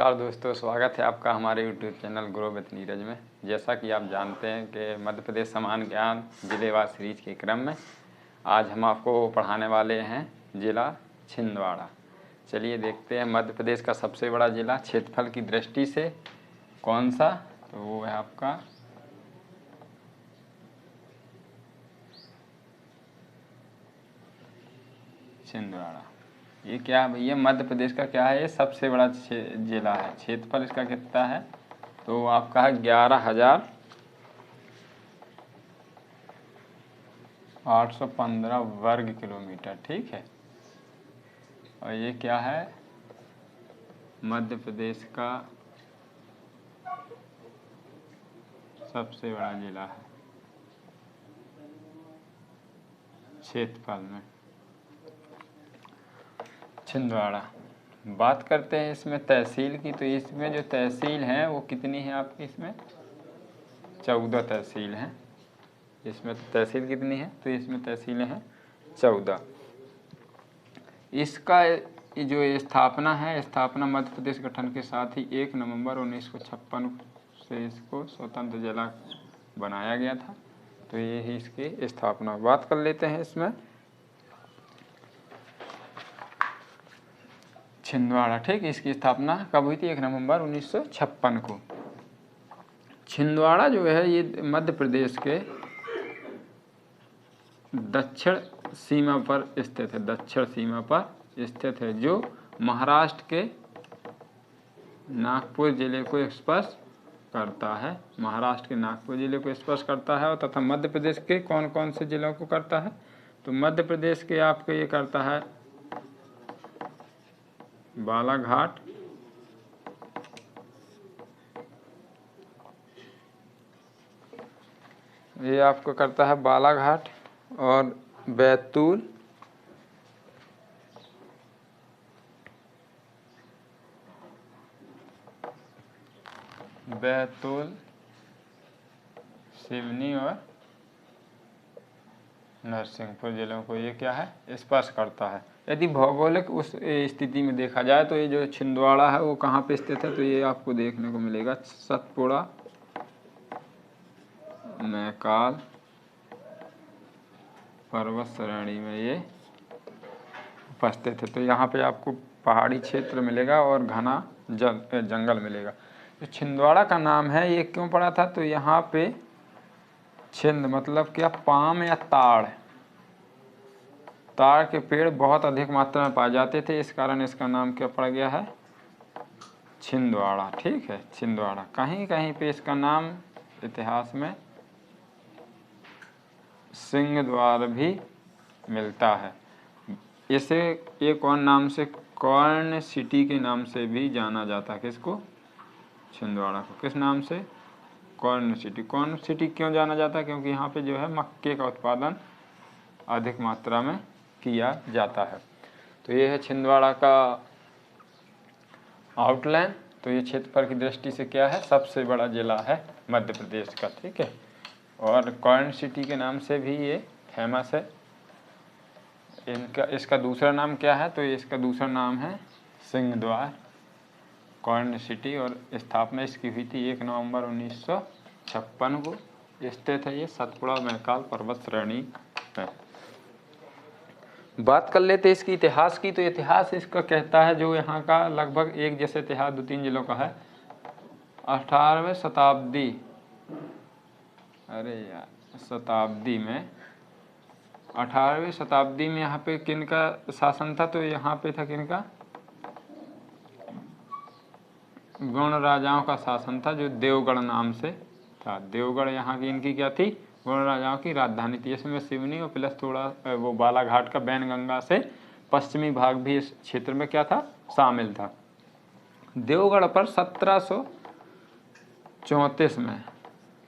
नमस्कार दोस्तों, स्वागत है आपका हमारे YouTube channel grow with Neeraj में। जैसा कि आप जानते हैं कि मध्य प्रदेश समान ज्ञान जिलेवार सीरीज के क्रम में आज हम आपको पढ़ाने वाले हैं जिला छिंदवाड़ा। चलिए देखते हैं मध्य प्रदेश का सबसे बड़ा जिला क्षेत्रफल की दृष्टि से कौन सा, तो वो है आपका छिंदवाड़ा। ये क्या है भैया, मध्य प्रदेश का क्या है, ये सबसे बड़ा जिला है। क्षेत्रफल इसका कितना है, तो आपका है 11,815 वर्ग किलोमीटर। ठीक है, और ये क्या है, मध्य प्रदेश का सबसे बड़ा जिला है क्षेत्रफल में, छिंदवाड़ा। बात करते हैं इसमें तहसील की, तो इसमें जो तहसील हैं वो कितनी है आपकी, इसमें 14 तहसील हैं। इसमें तहसील कितनी है, तो इसमें तहसीलें हैं 14। इसका जो स्थापना है, स्थापना मध्य प्रदेश गठन के साथ ही 1 नवंबर 1956 से इसको स्वतंत्र जिला बनाया गया था। तो ये ही इसकी स्थापना। बात कर लेते हैं इसमें छिंदवाड़ा। ठीक, इसकी स्थापना कब हुई थी, 1 नवंबर 1956 को। छिंदवाड़ा जो है ये मध्य प्रदेश के दक्षिण सीमा पर स्थित है, दक्षिण सीमा पर स्थित है, जो महाराष्ट्र के नागपुर जिले को स्पर्श करता है। महाराष्ट्र के नागपुर जिले को स्पर्श करता है, और तथा मध्य प्रदेश के कौन कौन से जिलों को करता है, तो मध्य प्रदेश के आपको ये करता है बालाघाट, ये आपको करता है बालाघाट और बैतूल, सिवनी और नरसिंहपुर जिलों को ये क्या है, स्पर्श करता है। यदि भौगोलिक उस स्थिति में देखा जाए तो ये जो छिंदवाड़ा है वो कहाँ पे स्थित है, तो ये आपको देखने को मिलेगा सतपुड़ा, मैकाल पर्वत श्रेणी में ये उपस्थित है। तो यहाँ पे आपको पहाड़ी क्षेत्र मिलेगा और घना जंगल मिलेगा। तो छिंदवाड़ा का नाम है ये क्यों पड़ा था, तो यहाँ पे छिंद मतलब क्या, पाम या ताड़, ताड़ के पेड़ बहुत अधिक मात्रा में पाए जाते थे, इस कारण इसका नाम क्या पड़ गया है, छिंदवाड़ा। ठीक है, छिंदवाड़ा। कहीं कहीं पे इसका नाम इतिहास में सिंहद्वार भी मिलता है। इसे एक और नाम से कॉर्न सिटी के नाम से भी जाना जाता है। किसको, छिंदवाड़ा को। किस नाम से, कॉर्न सिटी। कॉर्न सिटी क्यों जाना जाता है, क्योंकि यहाँ पे जो है मक्के का उत्पादन अधिक मात्रा में किया जाता है। तो ये है छिंदवाड़ा का आउटलाइन। तो ये क्षेत्रफल की दृष्टि से क्या है, सबसे बड़ा जिला है मध्य प्रदेश का। ठीक है, और कॉर्न सिटी के नाम से भी ये फेमस है। इसका दूसरा नाम क्या है, तो इसका दूसरा नाम है सिंहद्वार, कॉर्न सिटी, और स्थापना इसकी हुई थी 1 नवंबर 1956 को। स्थित है ये सतपुड़ा मैकाल पर्वत श्रेणी में। बात कर लेते इसकी इतिहास की, तो इतिहास इसका कहता है, जो यहाँ का लगभग एक जैसे इतिहास 2-3 जिलों का है। 18वीं शताब्दी, अरे यार शताब्दी में, 18वीं शताब्दी में यहाँ पे किनका शासन था, तो यहाँ पे था किनका, गौड़ राजाओं का शासन था, जो देवगढ़ नाम से था। देवगढ़ यहाँ की इनकी क्या थी, गौड़ राजाओं की राजधानी थी। इसमें सिवनी और प्लस थोड़ा वो बालाघाट का बैनगंगा से पश्चिमी भाग भी इस क्षेत्र में क्या था, शामिल था। देवगढ़ पर 1734 में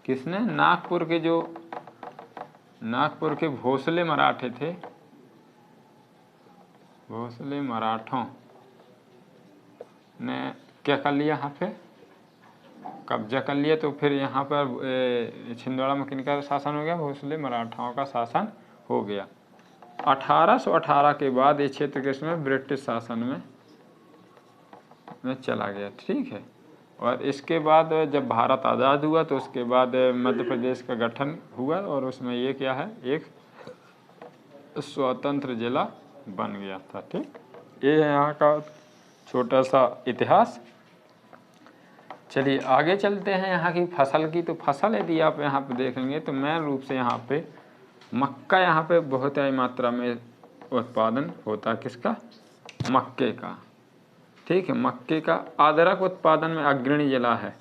किसने, नागपुर के भोसले मराठे थे, भोसले मराठों ने क्या कर लिया, यहाँ पे कब्जा कर लिया। तो फिर यहाँ पर छिंदवाड़ा में किनका शासन हो गया, भोसले मराठाओं का शासन हो गया। 1818 के बाद ये क्षेत्र किसमें, ब्रिटिश शासन में में चला गया, ठीक है। और इसके बाद जब भारत आज़ाद हुआ तो उसके बाद मध्य प्रदेश का गठन हुआ और उसमें ये क्या है, एक स्वतंत्र जिला बन गया था, ठीक। ये है यहाँ का छोटा सा इतिहास। चलिए आगे चलते हैं यहाँ की फसल की। तो फसल यदि आप यहाँ पे देखेंगे तो मेन रूप से यहाँ पे मक्का यहाँ पे बहुत ही मात्रा में उत्पादन होता है। किसका? मक्के का, ठीक है। मक्के का अदरक उत्पादन में अग्रणी जिला है।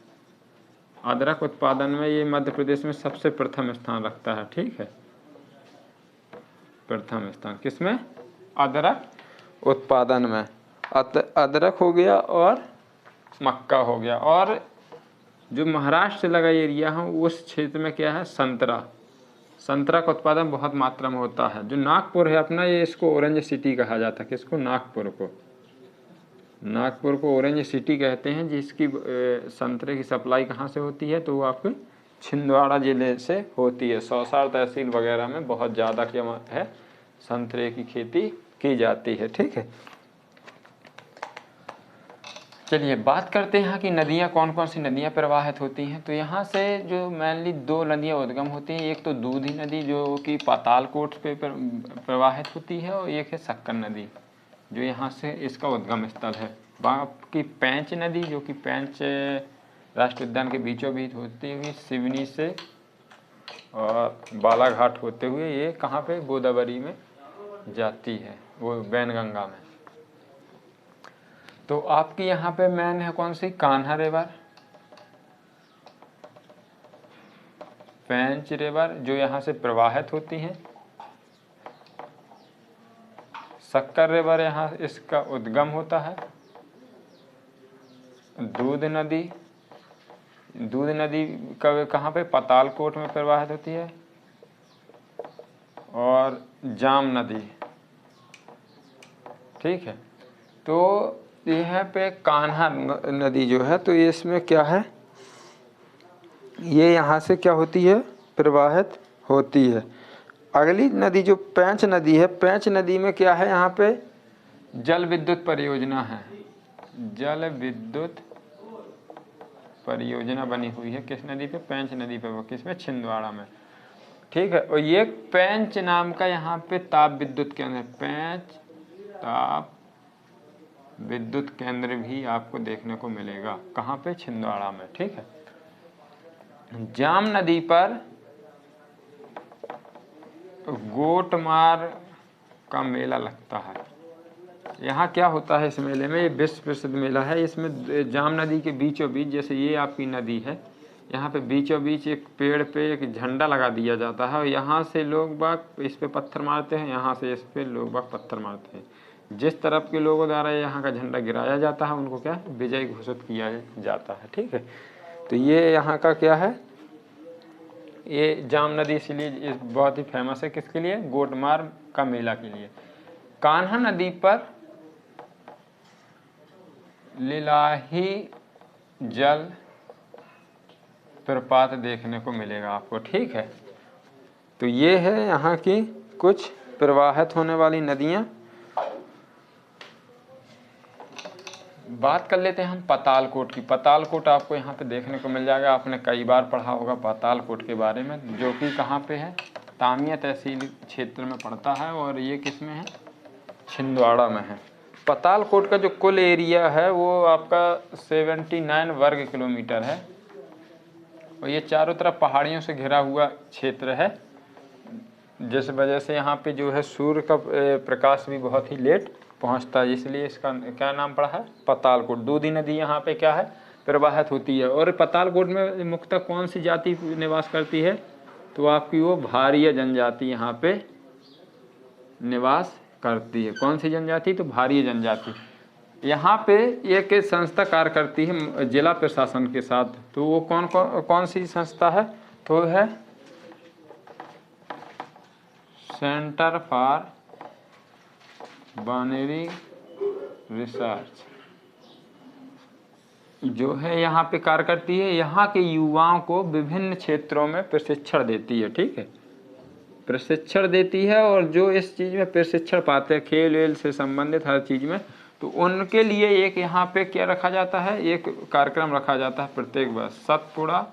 अदरक उत्पादन में ये मध्य प्रदेश में सबसे प्रथम स्थान रखता है, ठीक है। प्रथम स्थान किसमें? अदरक उत्पादन में। अदरक हो गया और मक्का हो गया। और जो महाराष्ट्र से लगा एरिया है उस क्षेत्र में क्या है? संतरा। संतरा का उत्पादन बहुत मात्रा में होता है। जो नागपुर है अपना, ये इसको ऑरेंज सिटी कहा जाता है। किसको? नागपुर को। नागपुर को ऑरेंज सिटी कहते हैं। जिसकी संतरे की सप्लाई कहाँ से होती है? तो वो आपके छिंदवाड़ा जिले से होती है। सौसार तहसील वगैरह में बहुत ज़्यादा क्या है, संतरे की खेती की जाती है, ठीक है। चलिए बात करते हैं कि नदियाँ कौन कौन सी नदियाँ प्रवाहित होती हैं। तो यहाँ से जो मेनली दो नदियाँ उद्गम होती हैं। एक तो दूधी नदी जो कि पातालकोट पे प्रवाहित होती है, और एक है सक्कर नदी जो यहाँ से इसका उद्गम स्थल है। बाकी पेंच नदी जो कि पेंच राष्ट्रीय उद्यान के बीचों बीच होती हुई सिवनी से और बालाघाट होते हुए ये कहाँ पे? गोदावरी में जाती है, वो वैनगंगा में। तो आपकी यहाँ पे मेन है कौन सी? कान्हा रिवर, पेंच रिवर जो यहाँ से प्रवाहित होती हैं। सक्कर रिवर यहाँ इसका उद्गम होता है। दूध नदी, दूध नदी कहाँ पे? पातालकोट में प्रवाहित होती है। और जाम नदी, ठीक है। तो यहाँ पे कान्हा नदी जो है, तो ये इसमें क्या है, ये यहाँ से क्या होती है? प्रवाहित होती है। अगली नदी जो पेंच नदी है, पेंच नदी में क्या है? यहाँ पे जल विद्युत परियोजना है। जल विद्युत परियोजना बनी हुई है। किस नदी पे? पेंच नदी पे। वो किसमें? छिंदवाड़ा में, ठीक है। और ये पेंच नाम का यहाँ पे ताप विद्युत केंद्र, पेंच ताप विद्युत केंद्र भी आपको देखने को मिलेगा। कहाँ पे? छिंदवाड़ा में, ठीक है। जाम नदी पर गोटमार का मेला लगता है। यहाँ क्या होता है इस मेले में? ये विश्व प्रसिद्ध मेला है। इसमें जाम नदी के बीचों बीच, जैसे ये आपकी नदी है, यहाँ पे बीचों बीच एक पेड़ पे एक झंडा लगा दिया जाता है और यहाँ से लोग बाग इस पे पत्थर मारते हैं, यहाँ से इस पे लोग बाग पत्थर मारते हैं। जिस तरफ के लोगों द्वारा यहाँ का झंडा गिराया जाता है उनको क्या? विजय घोषित किया जाता है, ठीक है। तो ये यहाँ का क्या है? ये जाम नदी इसलिए बहुत ही फेमस है। किसके लिए? गोटमार का मेला के लिए। कान्हा नदी पर लिलाही जल प्रपात देखने को मिलेगा आपको, ठीक है। तो ये है यहाँ की कुछ प्रवाहित होने वाली नदियाँ। बात कर लेते हैं हम पातालकोट की। पातालकोट आपको यहाँ पे देखने को मिल जाएगा। आपने कई बार पढ़ा होगा पातालकोट के बारे में, जो कि कहाँ पे है? तामिया तहसील क्षेत्र में पड़ता है और ये किस में है? छिंदवाड़ा में है। पातालकोट का जो कुल एरिया है वो आपका 79 वर्ग किलोमीटर है और ये चारों तरफ पहाड़ियों से घिरा हुआ क्षेत्र है, जिस वजह से यहाँ पे जो है सूर्य का प्रकाश भी बहुत ही लेट पहुँचता है, इसलिए इसका क्या नाम पड़ा है? पातालकोट। दूधी नदी यहाँ पे क्या है? प्रवाहित होती है। और पातालकोट में मुख्यतः कौन सी जाति निवास करती है? तो आपकी वो भारिया जनजाति यहाँ पे निवास करती है। कौन सी जनजाति? तो भारिया जनजाति। यहाँ पे एक संस्था कार्य करती है जिला प्रशासन के साथ। तो वो कौन सी संस्था है? तो है सेंटर फॉर बाइनरी रिसर्च, जो है यहाँ पे कार्य करती है। यहाँ के युवाओं को विभिन्न क्षेत्रों में प्रशिक्षण देती है, ठीक है। प्रशिक्षण देती है और जो इस चीज़ में प्रशिक्षण पाते हैं, खेल वेल से संबंधित हर चीज़ में, तो उनके लिए एक यहाँ पे क्या रखा जाता है, एक कार्यक्रम रखा जाता है प्रत्येक वर्ष, सतपुड़ा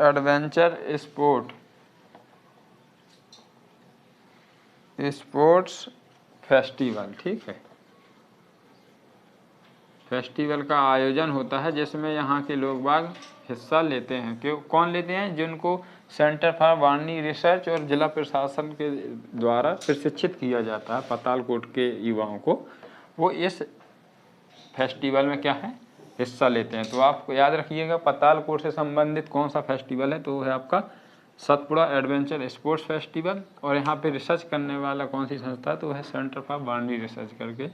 एडवेंचर स्पोर्ट्स फेस्टिवल। ठीक है, फेस्टिवल का आयोजन होता है जिसमें यहाँ के लोग बाग हिस्सा लेते हैं। क्यों, कौन लेते हैं? जिनको सेंटर फॉर वार्नी रिसर्च और जिला प्रशासन के द्वारा प्रशिक्षित किया जाता है, पातालकोट के युवाओं को, वो इस फेस्टिवल में क्या है, हिस्सा लेते हैं। तो आपको याद रखिएगा पातालकोट से संबंधित कौन सा फेस्टिवल है, तो वो है आपका सतपुड़ा एडवेंचर स्पोर्ट्स फेस्टिवल। और यहाँ पे रिसर्च करने वाला कौन सी संस्था है, तो वो है सेंटर फॉर वार्नी रिसर्च करके।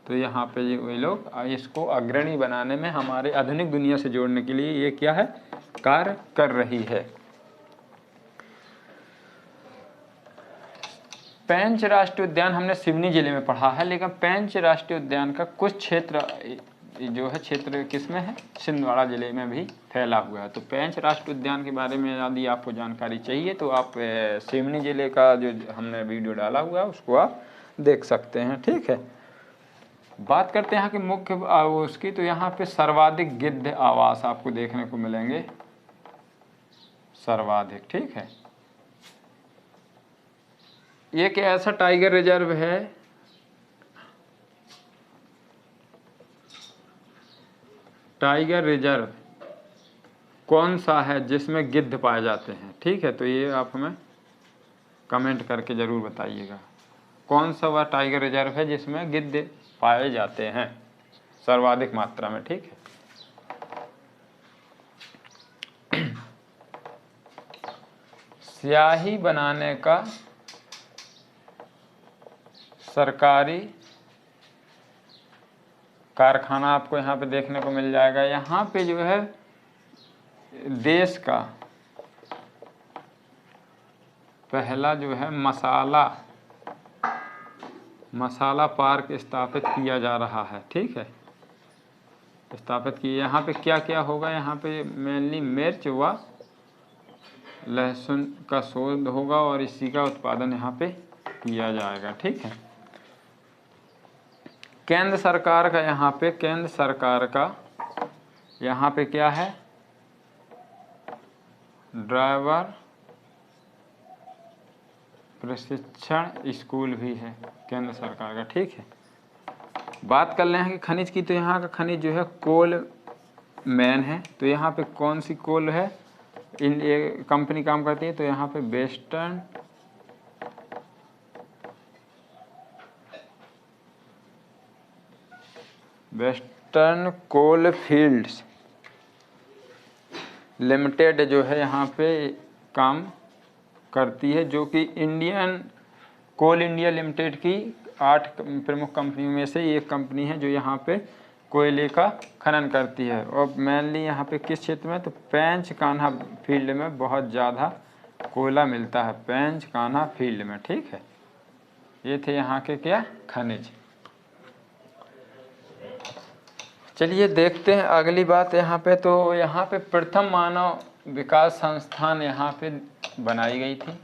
तो यहाँ पे ये लोग इसको अग्रणी बनाने में, हमारे आधुनिक दुनिया से जोड़ने के लिए ये क्या है, कार्य कर रही है। पेंच राष्ट्रीय उद्यान हमने सिवनी जिले में पढ़ा है, लेकिन पेंच राष्ट्रीय उद्यान का कुछ क्षेत्र जो है, क्षेत्र किसमें है, छिंदवाड़ा जिले में भी फैला हुआ है। तो पेंच राष्ट्रीय उद्यान के बारे में यदि आपको जानकारी चाहिए तो आप सिवनी जिले का जो हमने वीडियो डाला हुआ है उसको आप देख सकते हैं। ठीक है, बात करते हैं कि मुख्य उसकी, तो यहाँ पे सर्वाधिक गिद्ध आवास आपको देखने को मिलेंगे, सर्वाधिक। ठीक है, एक ऐसा टाइगर रिजर्व है कौन सा है जिसमें गिद्ध पाए जाते हैं। ठीक है, तो ये आप हमें कमेंट करके जरूर बताइएगा, कौन सा वह टाइगर रिजर्व है जिसमें गिद्ध पाए जाते हैं सर्वाधिक मात्रा में। ठीक है, स्याही बनाने का सरकारी कारखाना आपको यहाँ पे देखने को मिल जाएगा। यहाँ पे जो है देश का पहला जो है मसाला पार्क स्थापित किया जा रहा है। ठीक है, स्थापित किए। यहाँ पे क्या क्या होगा, यहाँ पे मेनली मिर्च व लहसुन का शोध होगा और इसी का उत्पादन यहाँ पे किया जाएगा। ठीक है, केंद्र सरकार का यहाँ पे क्या है, ड्राइवर प्रशिक्षण स्कूल भी है केंद्र सरकार का। ठीक है, बात कर रहे हैं कि खनिज की, तो यहाँ का खनिज जो है कोल मैन है। तो यहाँ पे कौन सी कोल है, इन ये कंपनी काम करती है, तो यहाँ पे वेस्टर्न कोल फील्ड्स लिमिटेड जो है यहाँ पे काम करती है, जो कि कोल इंडिया लिमिटेड की 8 प्रमुख कंपनियों में से एक कंपनी है जो यहाँ पे कोयले का खनन करती है। और मेनली यहाँ पे किस क्षेत्र में, तो पेंच कान्हा फील्ड में बहुत ज़्यादा कोयला मिलता है, पेंच कान्हा फील्ड में। ठीक है, ये थे यहाँ के क्या, खनिज। चलिए देखते हैं अगली बात यहाँ पे। तो यहाँ पे प्रथम मानव विकास संस्थान यहाँ पे बनाई गई थी।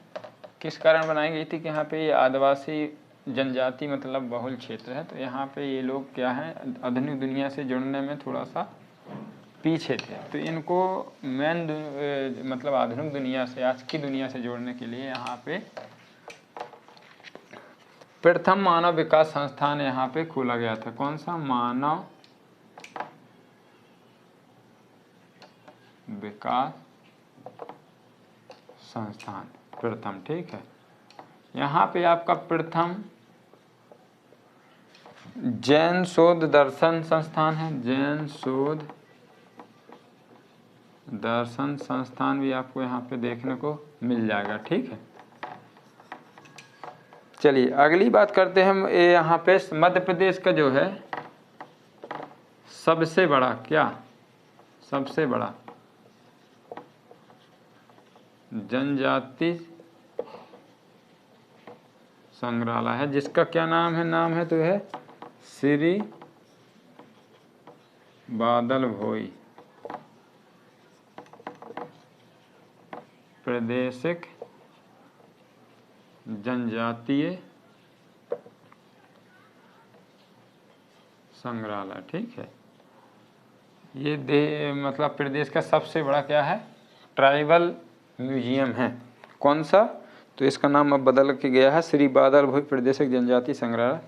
किस कारण बनाई गई थी कि यहाँ पे ये आदिवासी जनजाति मतलब बहुल क्षेत्र है, तो यहाँ पे ये लोग क्या है, आधुनिक दुनिया से जुड़ने में थोड़ा सा पीछे थे। तो इनको मतलब आधुनिक दुनिया से, आज की दुनिया से जोड़ने के लिए यहाँ पे प्रथम मानव विकास संस्थान यहाँ पे खोला गया था। कौन सा, मानव विकास संस्थान प्रथम। ठीक है, यहाँ पे आपका प्रथम जैन शोध दर्शन संस्थान है, जैन शोध दर्शन संस्थान भी आपको यहाँ पे देखने को मिल जाएगा। ठीक है, चलिए अगली बात करते हैं हम। यहाँ पे मध्य प्रदेश का जो है सबसे बड़ा जनजाति संग्रहालय है, जिसका क्या नाम है, तो है श्री बादल भोई प्रादेशिक जनजातीय संग्रहालय। ठीक है, ये मतलब प्रदेश का सबसे बड़ा क्या है, ट्राइबल म्यूजियम है। कौन सा, तो इसका नाम अब बदल के गया है श्री बादल भोई प्रादेशिक जनजातीय संग्रहालय।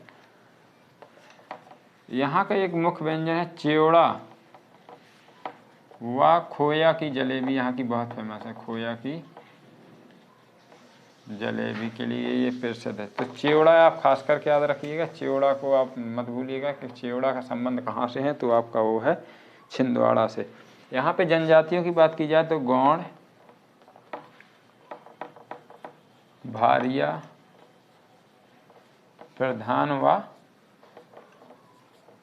यहाँ का एक मुख्य व्यंजन है चिवड़ा व खोया की जलेबी, यहाँ की बहुत फेमस है। खोया की जलेबी के लिए ये प्रसिद्ध है। तो चिवड़ा आप खास करके याद रखिएगा, चिवड़ा को आप मत भूलिएगा कि चिवड़ा का संबंध कहाँ से है, तो आपका वो है छिंदवाड़ा से। यहाँ पे जनजातियों की बात की जाए तो गौड़, भारिया, प्रधान व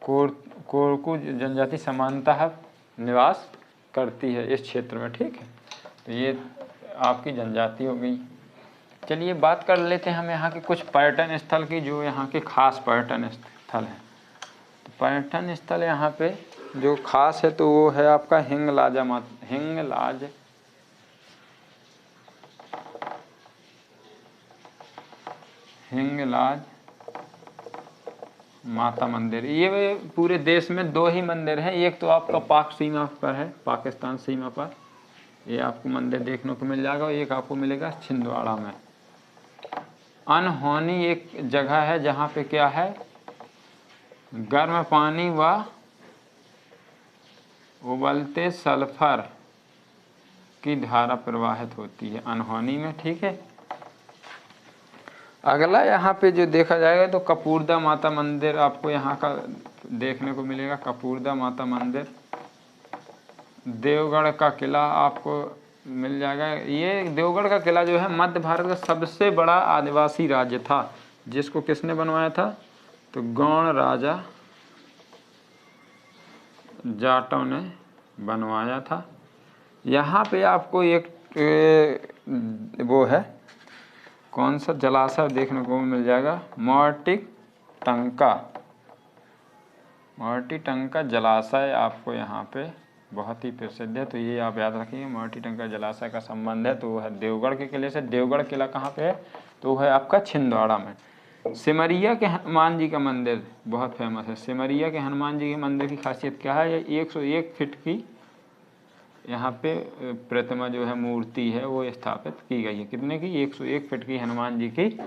कोरकू जनजाति समानतः निवास करती है इस क्षेत्र में। ठीक है, तो ये आपकी जनजाति हो गई। चलिए बात कर लेते हैं हम यहाँ के कुछ पर्यटन स्थल की, जो यहाँ के खास पर्यटन स्थल हैं। तो पर्यटन स्थल यहाँ पे जो खास है तो वो है आपका हिंगलाज माता मंदिर। ये पूरे देश में 2 ही मंदिर हैं, एक तो आपका पाक सीमा पर है, पाकिस्तान सीमा पर ये आपको मंदिर देखने को मिल जाएगा, और एक आपको मिलेगा छिंदवाड़ा में। अनहोनी एक जगह है जहाँ पे क्या है, गर्म पानी व उबलते सल्फर की धारा प्रवाहित होती है अनहोनी में। ठीक है, अगला यहाँ पे जो देखा जाएगा तो कपूरदा माता मंदिर आपको यहाँ का देखने को मिलेगा। कपूरदा माता मंदिर, देवगढ़ का किला आपको मिल जाएगा। ये देवगढ़ का किला जो है मध्य भारत का सबसे बड़ा आदिवासी राज्य था, जिसको किसने बनवाया था, तो गौड़ राजा जाटों ने बनवाया था। यहाँ पे आपको एक वो है कौन सा जलाशय देखने को मिल जाएगा, मोर्टी टंका जलाशय आपको यहाँ पे बहुत ही प्रसिद्ध है। तो ये आप याद रखिए, मोर्टी टंका जलाशय का संबंध है तो वो है देवगढ़ के किले से। देवगढ़ किला कहाँ पे है, तो वो है आपका छिंदवाड़ा में। सिमरिया के हनुमान जी का मंदिर बहुत फेमस है। सिमरिया के हनुमान जी के मंदिर की खासियत क्या है, ये 101 फीट की यहाँ पे प्रतिमा जो है, मूर्ति है, वो स्थापित की गई है। कितने की, 101 फीट की हनुमान जी की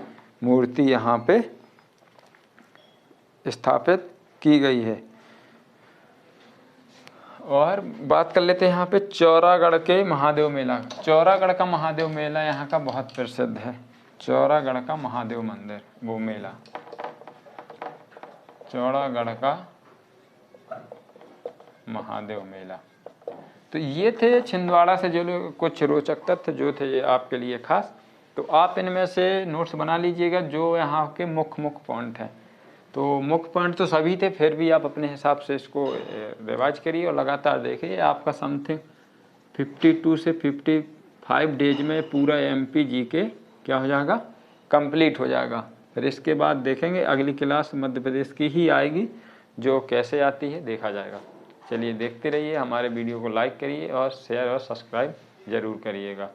मूर्ति यहाँ पे स्थापित की गई है। और बात कर लेते हैं यहाँ पे चौरागढ़ के महादेव मेला। चौरागढ़ का महादेव मेला यहाँ का बहुत प्रसिद्ध है। चौरागढ़ का महादेव मंदिर, वो मेला, चौरागढ़ का महादेव मेला। तो ये थे छिंदवाड़ा से जो कुछ रोचक तथ्य जो थे ये आपके लिए खास। तो आप इनमें से नोट्स बना लीजिएगा जो यहाँ के मुख्य पॉइंट हैं। तो मुख्य पॉइंट तो सभी थे, फिर भी आप अपने हिसाब से इसको रिवाइज करिए और लगातार देखिए। आपका समथिंग 52 से 55 डेज में पूरा MP GK क्या हो जाएगा, कंप्लीट हो जाएगा। फिर इसके बाद देखेंगे अगली क्लास मध्य प्रदेश की ही आएगी, जो कैसे आती है देखा जाएगा। चलिए देखते रहिए, हमारे वीडियो को लाइक करिए और शेयर और सब्सक्राइब ज़रूर करिएगा।